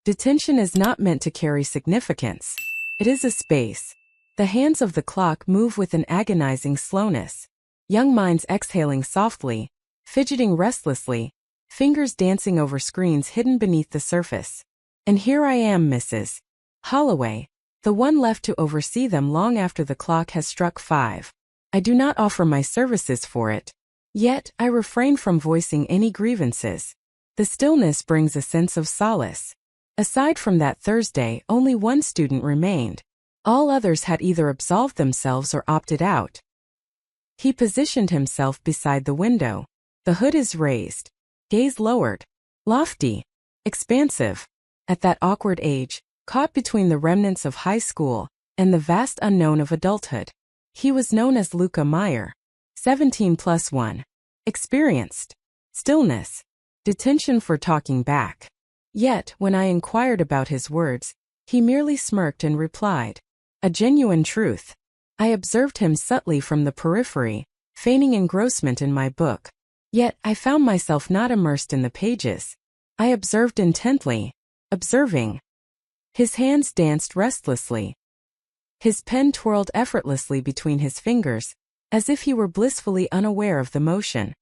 Detention is not meant to carry significance. It is a space. The hands of the clock move with an agonizing slowness. Young minds exhaling softly, fidgeting restlessly, fingers dancing over screens hidden beneath the surface. And here I am, Mrs. Holloway, the one left to oversee them long after the clock has struck 5. I do not offer my services for it. Yet, I refrain from voicing any grievances. The stillness brings a sense of solace. Aside from that Thursday, only one student remained. All others had either absolved themselves or opted out. He positioned himself beside the window. The hood is raised. Gaze lowered. Lofty. Expansive. At that awkward age, caught between the remnants of high school and the vast unknown of adulthood. He was known as Luca Meyer. 17+1. Experienced. Stillness. Detention for talking back. Yet, when I inquired about his words, he merely smirked and replied. A genuine truth. I observed him subtly from the periphery, feigning engrossment in my book. Yet, I found myself not immersed in the pages. I observed intently. Observing. His hands danced restlessly. His pen twirled effortlessly between his fingers, as if he were blissfully unaware of the motion.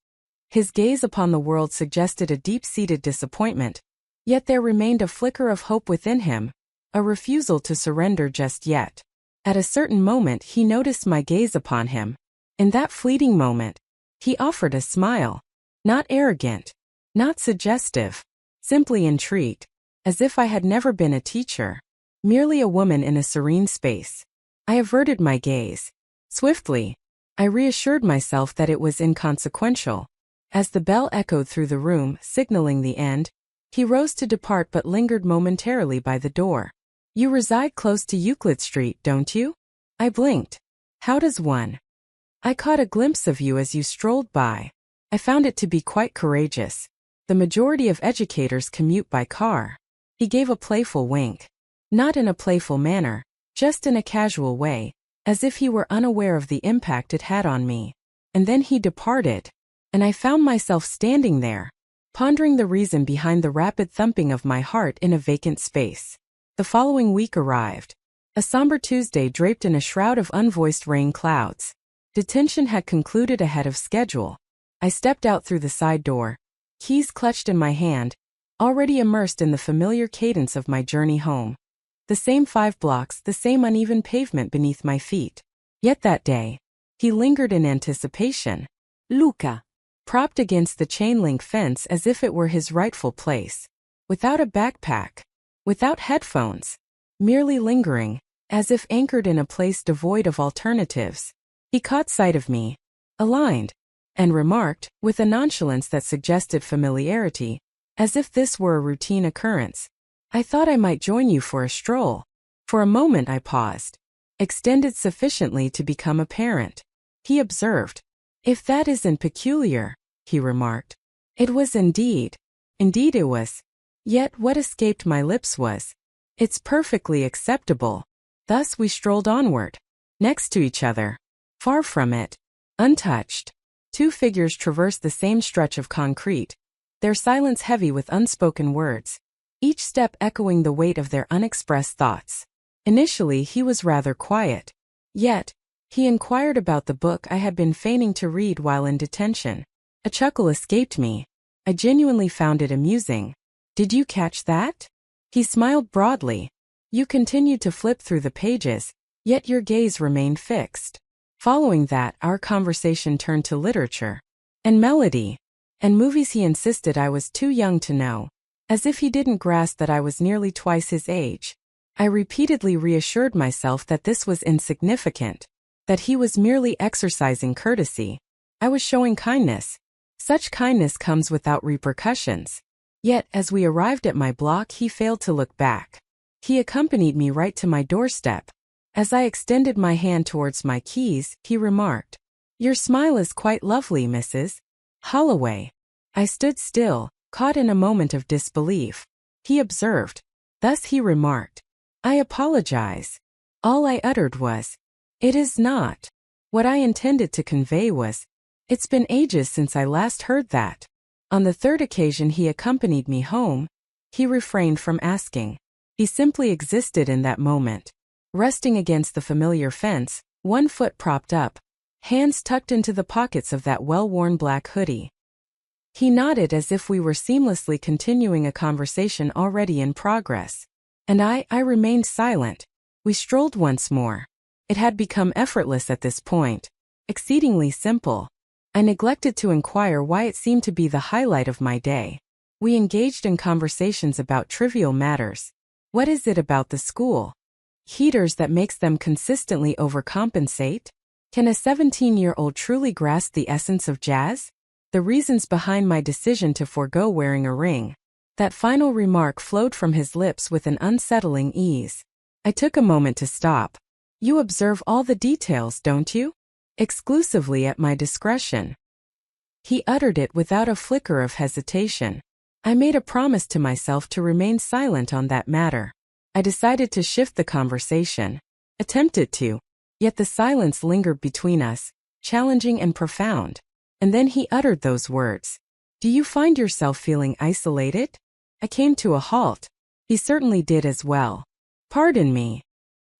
His gaze upon the world suggested a deep-seated disappointment, yet there remained a flicker of hope within him, a refusal to surrender just yet. At a certain moment he noticed my gaze upon him. In that fleeting moment, he offered a smile. Not arrogant, not suggestive, simply intrigued, as if I had never been a teacher, merely a woman in a serene space. I averted my gaze. Swiftly, I reassured myself that it was inconsequential. As the bell echoed through the room, signaling the end, he rose to depart but lingered momentarily by the door. You reside close to Euclid Street, don't you? I blinked. How does one? I caught a glimpse of you as you strolled by. I found it to be quite courageous. The majority of educators commute by car. He gave a playful wink. Not in a playful manner, just in a casual way, as if he were unaware of the impact it had on me. And then he departed, and I found myself standing there, pondering the reason behind the rapid thumping of my heart in a vacant space. The following week arrived. A somber Tuesday draped in a shroud of unvoiced rain clouds. Detention had concluded ahead of schedule. I stepped out through the side door, keys clutched in my hand, already immersed in the familiar cadence of my journey home. The same 5 blocks, the same uneven pavement beneath my feet. Yet that day, he lingered in anticipation. Luca, propped against the chain-link fence as if it were his rightful place. Without a backpack, without headphones, merely lingering, as if anchored in a place devoid of alternatives. He caught sight of me, aligned, and remarked, with a nonchalance that suggested familiarity, as if this were a routine occurrence. I thought I might join you for a stroll. For a moment I paused, extended sufficiently to become apparent. He observed. If that isn't peculiar, he remarked. It was indeed. Indeed it was. Yet what escaped my lips was, it's perfectly acceptable. Thus we strolled onward, next to each other. Far from it, untouched. 2 figures traversed the same stretch of concrete, their silence heavy with unspoken words, each step echoing the weight of their unexpressed thoughts. Initially he was rather quiet. Yet, he inquired about the book I had been feigning to read while in detention. A chuckle escaped me. I genuinely found it amusing. Did you catch that? He smiled broadly. You continued to flip through the pages, yet your gaze remained fixed. Following that, our conversation turned to literature. And melody. And movies he insisted I was too young to know. As if he didn't grasp that I was nearly twice his age. I repeatedly reassured myself that this was insignificant, that he was merely exercising courtesy. I was showing kindness. Such kindness comes without repercussions. Yet, as we arrived at my block, he failed to look back. He accompanied me right to my doorstep. As I extended my hand towards my keys, he remarked, Your smile is quite lovely, Mrs. Holloway. I stood still, caught in a moment of disbelief. He observed. Thus he remarked, I apologize. All I uttered was, It is not. What I intended to convey was, It's been ages since I last heard that. On the third occasion he accompanied me home, He refrained from asking. He simply existed in that moment. Resting against the familiar fence, one foot propped up, hands tucked into the pockets of that well-worn black hoodie. He nodded as if we were seamlessly continuing a conversation already in progress. And I remained silent. We strolled once more. It had become effortless at this point, exceedingly simple. I neglected to inquire why it seemed to be the highlight of my day. We engaged in conversations about trivial matters. What is it about the school heaters that makes them consistently overcompensate? Can a 17-year-old truly grasp the essence of jazz? The reasons behind my decision to forego wearing a ring. That final remark flowed from his lips with an unsettling ease. I took a moment to stop. You observe all the details, don't you? Exclusively at my discretion. He uttered it without a flicker of hesitation. I made a promise to myself to remain silent on that matter. I decided to shift the conversation. Attempted to. Yet the silence lingered between us, challenging and profound. And then he uttered those words. Do you find yourself feeling isolated? I came to a halt. He certainly did as well. Pardon me.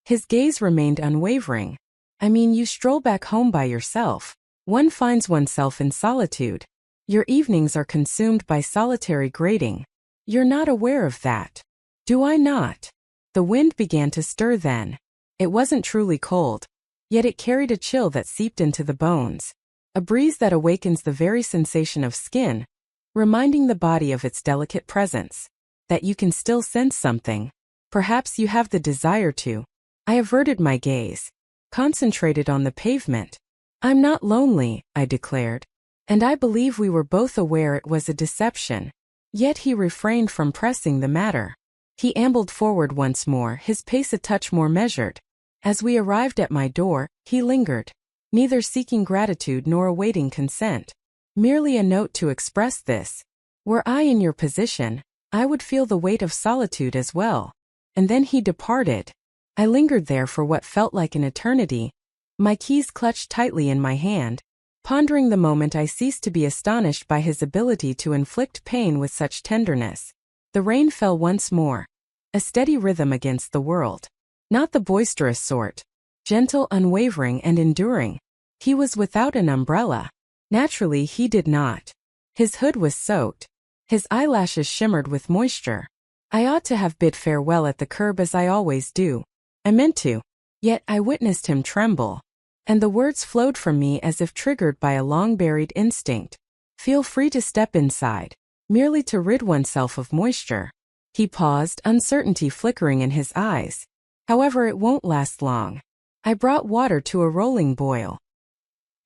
His gaze remained unwavering. I mean, you stroll back home by yourself. One finds oneself in solitude. Your evenings are consumed by solitary grating. You're not aware of that. Do I not? The wind began to stir then. It wasn't truly cold, yet it carried a chill that seeped into the bones. A breeze that awakens the very sensation of skin, reminding the body of its delicate presence, that you can still sense something. Perhaps you have the desire to. I averted my gaze, concentrated on the pavement. I'm not lonely, I declared. And I believe we were both aware it was a deception. Yet he refrained from pressing the matter. He ambled forward once more, his pace a touch more measured. As we arrived at my door, he lingered, neither seeking gratitude nor awaiting consent. Merely a note to express this. Were I in your position, I would feel the weight of solitude as well. And then he departed. I lingered there for what felt like an eternity, my keys clutched tightly in my hand, pondering the moment I ceased to be astonished by his ability to inflict pain with such tenderness. The rain fell once more, a steady rhythm against the world. Not the boisterous sort, gentle, unwavering, and enduring. He was without an umbrella. Naturally, he did not. His hood was soaked. His eyelashes shimmered with moisture. I ought to have bid farewell at the curb as I always do. I meant to. Yet I witnessed him tremble. And the words flowed from me as if triggered by a long-buried instinct. Feel free to step inside, merely to rid oneself of moisture. He paused, uncertainty flickering in his eyes. However, it won't last long. I brought water to a rolling boil.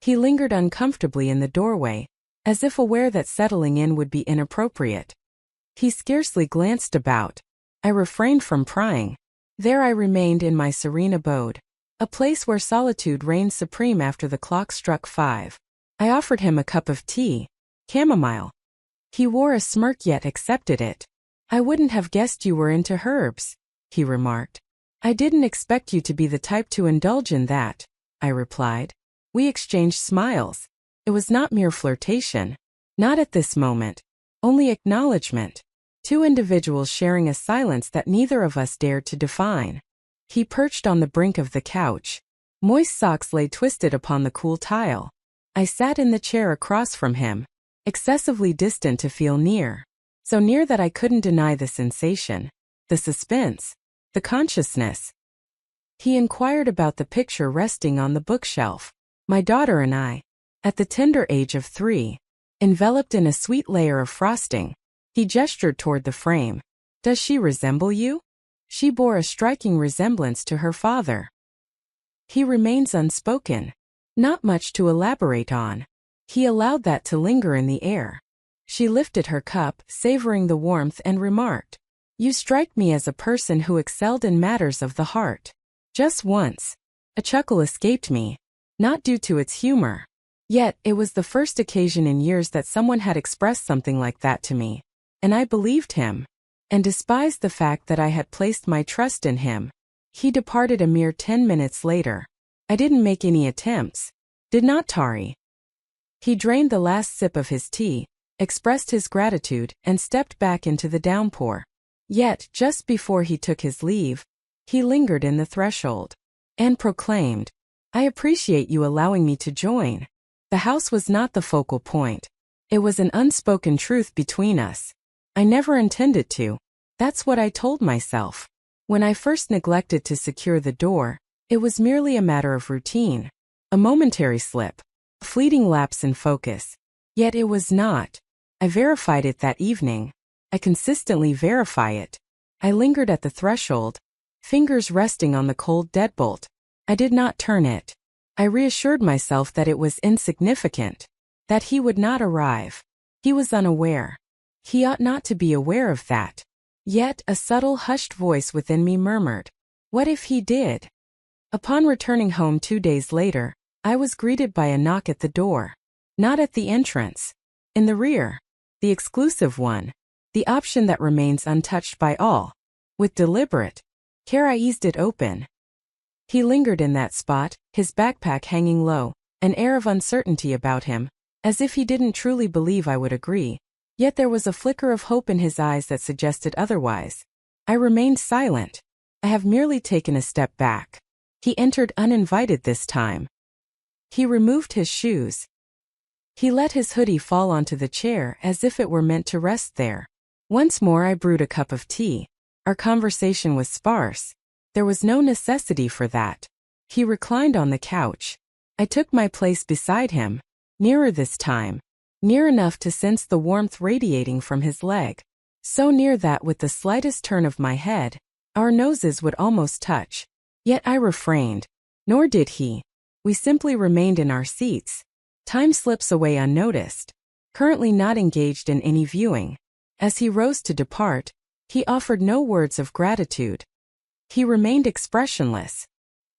He lingered uncomfortably in the doorway, as if aware that settling in would be inappropriate. He scarcely glanced about. I refrained from prying. There I remained in my serene abode, a place where solitude reigned supreme after the clock struck 5. I offered him a cup of tea, chamomile. He wore a smirk yet accepted it. I wouldn't have guessed you were into herbs, he remarked. I didn't expect you to be the type to indulge in that, I replied. We exchanged smiles. It was not mere flirtation. Not at this moment. Only acknowledgement. Two individuals sharing a silence that neither of us dared to define. He perched on the brink of the couch. Moist socks lay twisted upon the cool tile. I sat in the chair across from him, excessively distant to feel near. So near that I couldn't deny the sensation, the suspense, the consciousness. He inquired about the picture resting on the bookshelf. My daughter and I, at the tender age of 3, enveloped in a sweet layer of frosting. He gestured toward the frame. Does she resemble you? She bore a striking resemblance to her father. He remains unspoken. Not much to elaborate on. He allowed that to linger in the air. She lifted her cup, savoring the warmth, and remarked, You strike me as a person who excelled in matters of the heart. Just once. A chuckle escaped me, not due to its humor. Yet, it was the first occasion in years that someone had expressed something like that to me. And I believed him, and despised the fact that I had placed my trust in him. He departed a mere 10 minutes later. I didn't make any attempts. Did not Tari. He drained the last sip of his tea, expressed his gratitude, and stepped back into the downpour. Yet, just before he took his leave, he lingered in the threshold and proclaimed, "I appreciate you allowing me to join." The house was not the focal point. It was an unspoken truth between us. I never intended to. That's what I told myself. When I first neglected to secure the door, it was merely a matter of routine, a momentary slip, a fleeting lapse in focus. Yet it was not. I verified it that evening. I consistently verify it. I lingered at the threshold, fingers resting on the cold deadbolt. I did not turn it. I reassured myself that it was insignificant, that he would not arrive. He was unaware. He ought not to be aware of that. Yet a subtle hushed voice within me murmured, "What if he did?" Upon returning home 2 days later, I was greeted by a knock at the door. Not at the entrance. In the rear. The exclusive one. The option that remains untouched by all. With deliberate care I eased it open. He lingered in that spot, his backpack hanging low, an air of uncertainty about him, as if he didn't truly believe I would agree. Yet there was a flicker of hope in his eyes that suggested otherwise. I remained silent. I have merely taken a step back. He entered uninvited this time. He removed his shoes. He let his hoodie fall onto the chair as if it were meant to rest there. Once more I brewed a cup of tea. Our conversation was sparse. There was no necessity for that. He reclined on the couch. I took my place beside him, nearer this time, near enough to sense the warmth radiating from his leg, so near that with the slightest turn of my head, our noses would almost touch. Yet I refrained. Nor did he. We simply remained in our seats. Time slips away unnoticed. Currently not engaged in any viewing. As he rose to depart, he offered no words of gratitude. He remained expressionless.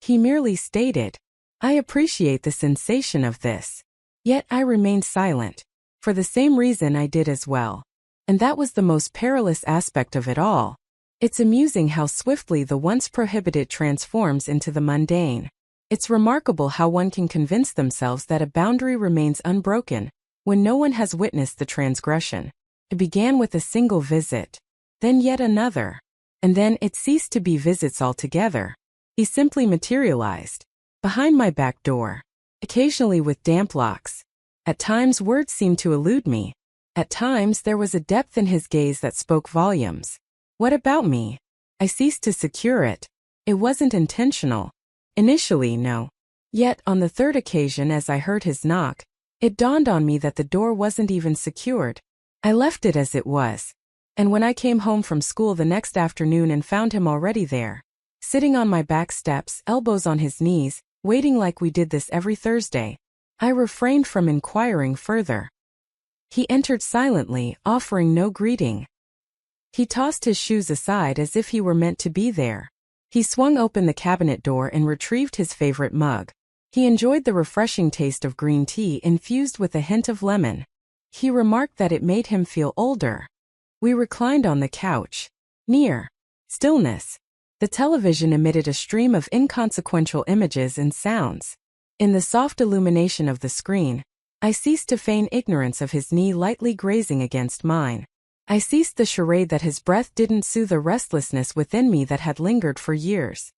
He merely stated, "I appreciate the sensation of this." Yet I remained silent. For the same reason I did as well. And that was the most perilous aspect of it all. It's amusing how swiftly the once prohibited transforms into the mundane. It's remarkable how one can convince themselves that a boundary remains unbroken when no one has witnessed the transgression. It began with a single visit, then yet another, and then it ceased to be visits altogether. He simply materialized behind my back door, occasionally with damp locks. At times words seemed to elude me. At times there was a depth in his gaze that spoke volumes. What about me? I ceased to secure it. It wasn't intentional. Initially, no. Yet, on the third occasion as I heard his knock, it dawned on me that the door wasn't even secured. I left it as it was. And when I came home from school the next afternoon and found him already there, sitting on my back steps, elbows on his knees, waiting like we did this every Thursday, I refrained from inquiring further. He entered silently, offering no greeting. He tossed his shoes aside as if he were meant to be there. He swung open the cabinet door and retrieved his favorite mug. He enjoyed the refreshing taste of green tea infused with a hint of lemon. He remarked that it made him feel older. We reclined on the couch. Near. Stillness. The television emitted a stream of inconsequential images and sounds. In the soft illumination of the screen, I ceased to feign ignorance of his knee lightly grazing against mine. I ceased the charade that his breath didn't soothe a restlessness within me that had lingered for years.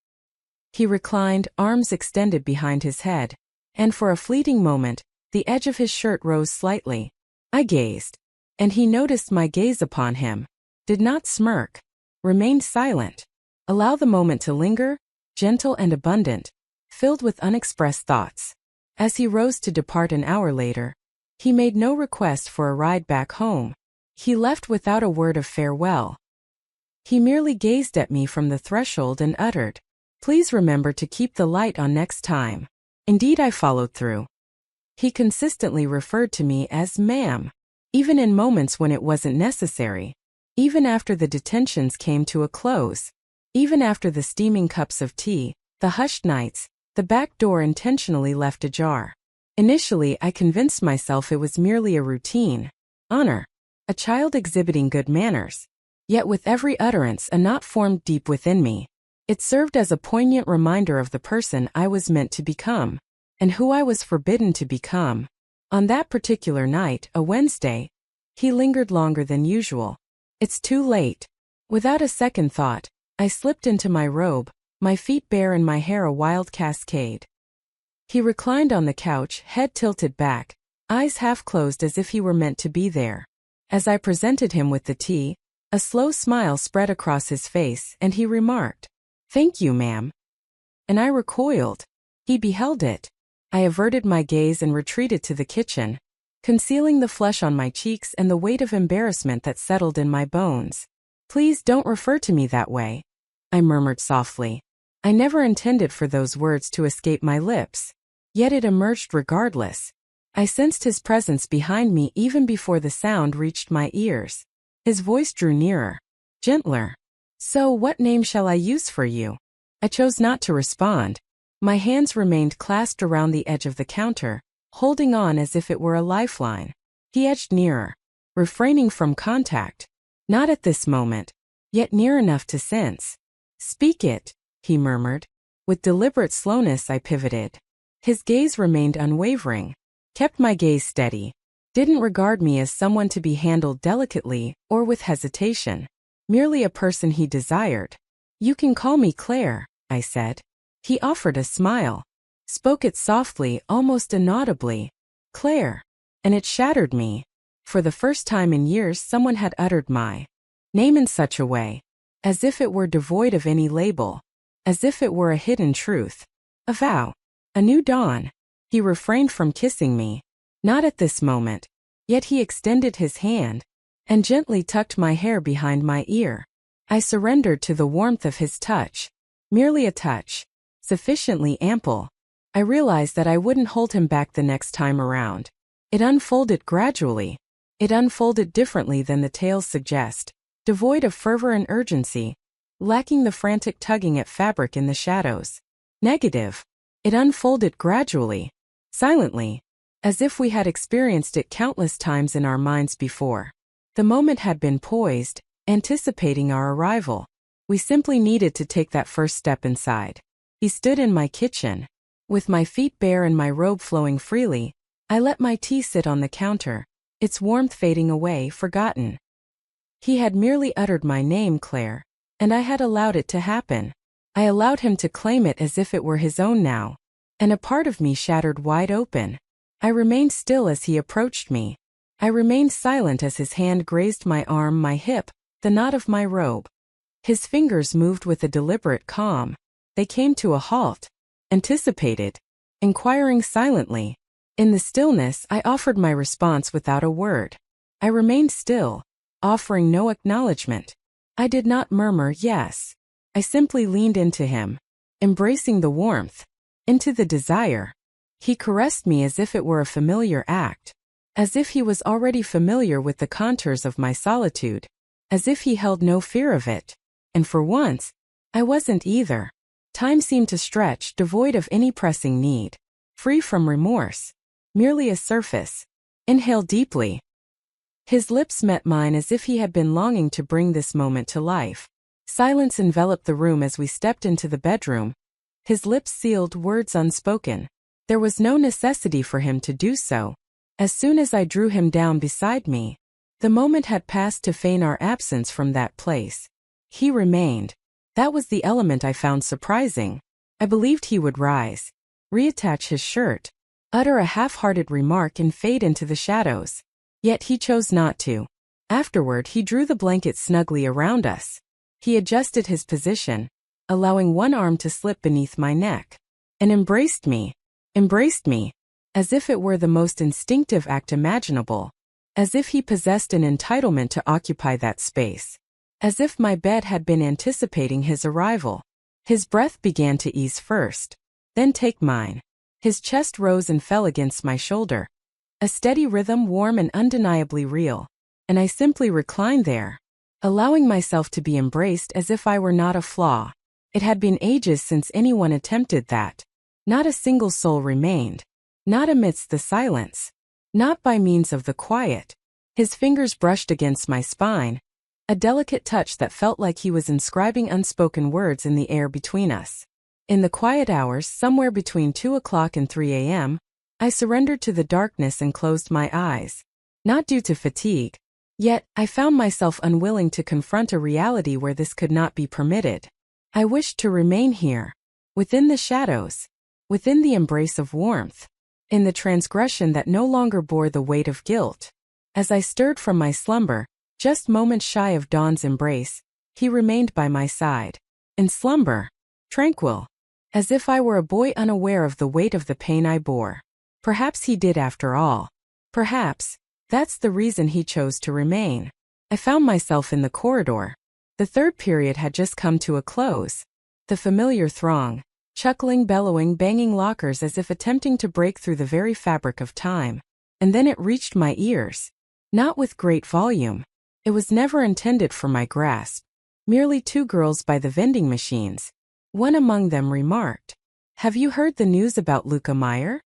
He reclined, arms extended behind his head, and for a fleeting moment, the edge of his shirt rose slightly. I gazed, and he noticed my gaze upon him, did not smirk, remained silent. Allow the moment to linger, gentle and abundant, filled with unexpressed thoughts. As he rose to depart an hour later, he made no request for a ride back home. He left without a word of farewell. He merely gazed at me from the threshold and uttered, "Please remember to keep the light on next time." Indeed, I followed through. He consistently referred to me as ma'am, even in moments when it wasn't necessary, even after the detentions came to a close, even after the steaming cups of tea, the hushed nights, the back door intentionally left ajar. Initially, I convinced myself it was merely a routine, honor, a child exhibiting good manners. Yet with every utterance a knot formed deep within me. It served as a poignant reminder of the person I was meant to become, and who I was forbidden to become. On that particular night, a Wednesday, he lingered longer than usual. "It's too late." Without a second thought, I slipped into my robe, my feet bare and my hair a wild cascade. He reclined on the couch, head tilted back, eyes half closed as if he were meant to be there. As I presented him with the tea, a slow smile spread across his face and he remarked, "Thank you, ma'am." And I recoiled. He beheld it. I averted my gaze and retreated to the kitchen, concealing the flush on my cheeks and the weight of embarrassment that settled in my bones. "Please don't refer to me that way," I murmured softly. I never intended for those words to escape my lips. Yet it emerged regardless. I sensed his presence behind me even before the sound reached my ears. His voice drew nearer, gentler. "So what name shall I use for you?" I chose not to respond. My hands remained clasped around the edge of the counter, holding on as if it were a lifeline. He edged nearer, refraining from contact. Not at this moment, yet near enough to sense. "Speak it," he murmured. With deliberate slowness I pivoted. His gaze remained unwavering, kept my gaze steady, didn't regard me as someone to be handled delicately or with hesitation, merely a person he desired. "You can call me Claire," I said. He offered a smile, spoke it softly, almost inaudibly. "Claire." And it shattered me. For the first time in years someone had uttered my name in such a way, as if it were devoid of any label, as if it were a hidden truth, a vow, a new dawn. He refrained from kissing me, not at this moment, yet he extended his hand and gently tucked my hair behind my ear. I surrendered to the warmth of his touch, merely a touch, sufficiently ample. I realized that I wouldn't hold him back the next time around. It unfolded gradually. It unfolded differently than the tales suggest, devoid of fervor and urgency, lacking the frantic tugging at fabric in the shadows. Negative. It unfolded gradually, silently, as if we had experienced it countless times in our minds before. The moment had been poised, anticipating our arrival. We simply needed to take that first step inside. He stood in my kitchen. With my feet bare and my robe flowing freely, I let my tea sit on the counter, its warmth fading away, forgotten. He had merely uttered my name, Claire, and I had allowed it to happen. I allowed him to claim it as if it were his own now, and a part of me shattered wide open. I remained still as he approached me. I remained silent as his hand grazed my arm, my hip, the knot of my robe. His fingers moved with a deliberate calm. They came to a halt, anticipated, inquiring silently. In the stillness, I offered my response without a word. I remained still, offering no acknowledgement. I did not murmur yes. I simply leaned into him, embracing the warmth, into the desire. He caressed me as if it were a familiar act, as if he was already familiar with the contours of my solitude, as if he held no fear of it. And for once, I wasn't either. Time seemed to stretch, devoid of any pressing need, free from remorse. Merely a surface. Inhale deeply. His lips met mine as if he had been longing to bring this moment to life. Silence enveloped the room as we stepped into the bedroom. His lips sealed, words unspoken. There was no necessity for him to do so. As soon as I drew him down beside me, the moment had passed to feign our absence from that place. He remained. That was the element I found surprising. I believed he would rise, reattach his shirt, utter a half-hearted remark and fade into the shadows. Yet he chose not to. Afterward, he drew the blanket snugly around us. He adjusted his position, allowing one arm to slip beneath my neck, and embraced me, as if it were the most instinctive act imaginable, as if he possessed an entitlement to occupy that space, as if my bed had been anticipating his arrival. His breath began to ease first, then take mine. His chest rose and fell against my shoulder. A steady rhythm, warm and undeniably real. And I simply reclined there, allowing myself to be embraced as if I were not a flaw. It had been ages since anyone attempted that. Not a single soul remained. Not amidst the silence. Not by means of the quiet. His fingers brushed against my spine, a delicate touch that felt like he was inscribing unspoken words in the air between us. In the quiet hours, somewhere between 2 o'clock and 3 a.m., I surrendered to the darkness and closed my eyes. Not due to fatigue, Yet, I found myself unwilling to confront a reality where this could not be permitted. I wished to remain here, within the shadows, within the embrace of warmth, in the transgression that no longer bore the weight of guilt. As I stirred from my slumber, just moments shy of dawn's embrace, he remained by my side. In slumber, tranquil, as if I were a boy unaware of the weight of the pain I bore. Perhaps he did after all. Perhaps that's the reason he chose to remain. I found myself in the corridor. The third period had just come to a close. The familiar throng, chuckling, bellowing, banging lockers as if attempting to break through the very fabric of time. And then it reached my ears. Not with great volume. It was never intended for my grasp. Merely two girls by the vending machines. One among them remarked, "Have you heard the news about Luca Meyer?"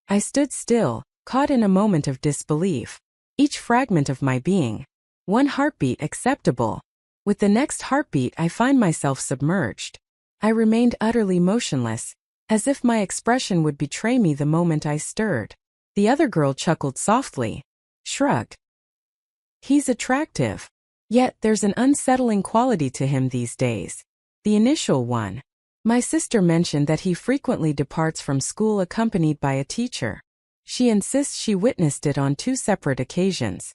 I stood still, caught in a moment of disbelief. Each fragment of my being. One heartbeat acceptable. With the next heartbeat I find myself submerged. I remained utterly motionless, as if my expression would betray me the moment I stirred. The other girl chuckled softly. Shrugged. He's attractive. Yet there's an unsettling quality to him these days. The initial one. My sister mentioned that he frequently departs from school accompanied by a teacher. She insists she witnessed it on 2 separate occasions.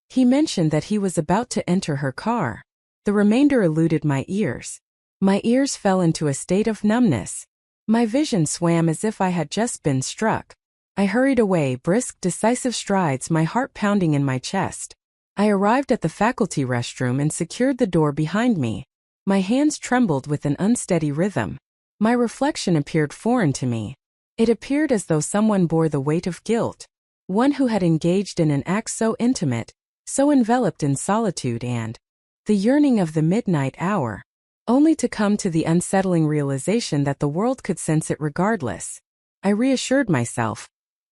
He mentioned that he was about to enter her car. The remainder eluded my ears. My ears fell into a state of numbness. My vision swam as if I had just been struck. I hurried away, brisk, decisive strides, my heart pounding in my chest. I arrived at the faculty restroom and secured the door behind me. My hands trembled with an unsteady rhythm. My reflection appeared foreign to me. It appeared as though someone bore the weight of guilt. One who had engaged in an act so intimate, so enveloped in solitude and the yearning of the midnight hour, only to come to the unsettling realization that the world could sense it regardless. I reassured myself.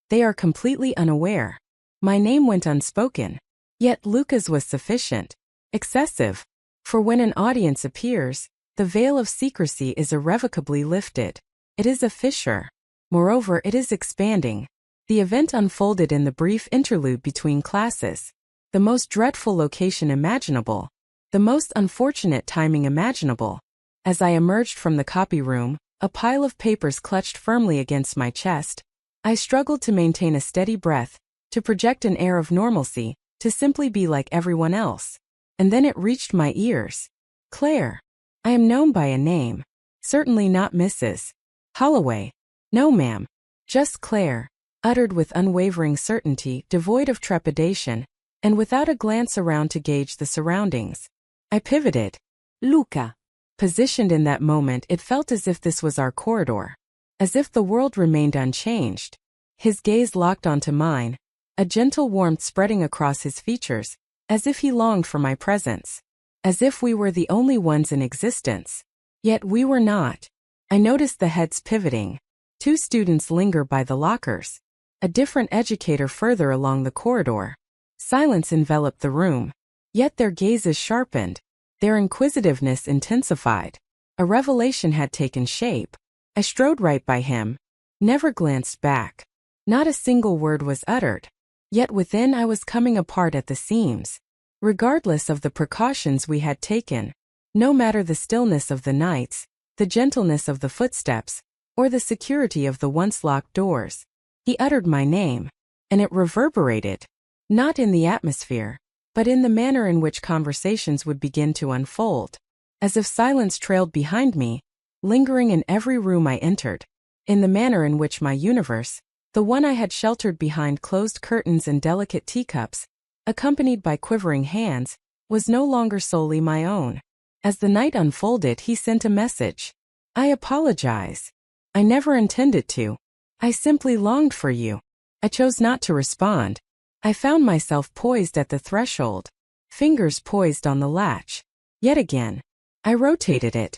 They are completely unaware. My name went unspoken. Yet Luca's was sufficient. Excessive. For when an audience appears, the veil of secrecy is irrevocably lifted. It is a fissure. Moreover, it is expanding. The event unfolded in the brief interlude between classes. The most dreadful location imaginable. The most unfortunate timing imaginable. As I emerged from the copy room, a pile of papers clutched firmly against my chest. I struggled to maintain a steady breath, to project an air of normalcy, to simply be like everyone else. And then it reached my ears. Claire. I am known by a name. Certainly not Mrs. Holloway. No, ma'am. Just Claire, uttered with unwavering certainty, devoid of trepidation, and without a glance around to gauge the surroundings. I pivoted. Luca. Positioned in that moment, it felt as if this was our corridor. As if the world remained unchanged. His gaze locked onto mine, a gentle warmth spreading across his features, as if he longed for my presence. As if we were the only ones in existence. Yet we were not. I noticed the heads pivoting. 2 students linger by the lockers. A different educator further along the corridor. Silence enveloped the room. Yet their gazes sharpened. Their inquisitiveness intensified. A revelation had taken shape. I strode right by him. Never glanced back. Not a single word was uttered. Yet within I was coming apart at the seams. Regardless of the precautions we had taken. No matter the stillness of the nights, the gentleness of the footsteps, or the security of the once locked doors. He uttered my name. And it reverberated. Not in the atmosphere, but in the manner in which conversations would begin to unfold. As if silence trailed behind me, lingering in every room I entered. In the manner in which my universe, the one I had sheltered behind closed curtains and delicate teacups, accompanied by quivering hands, was no longer solely my own. As the night unfolded, he sent a message. I apologize. I never intended to. I simply longed for you. I chose not to respond. I found myself poised at the threshold, fingers poised on the latch. Yet again, I rotated it.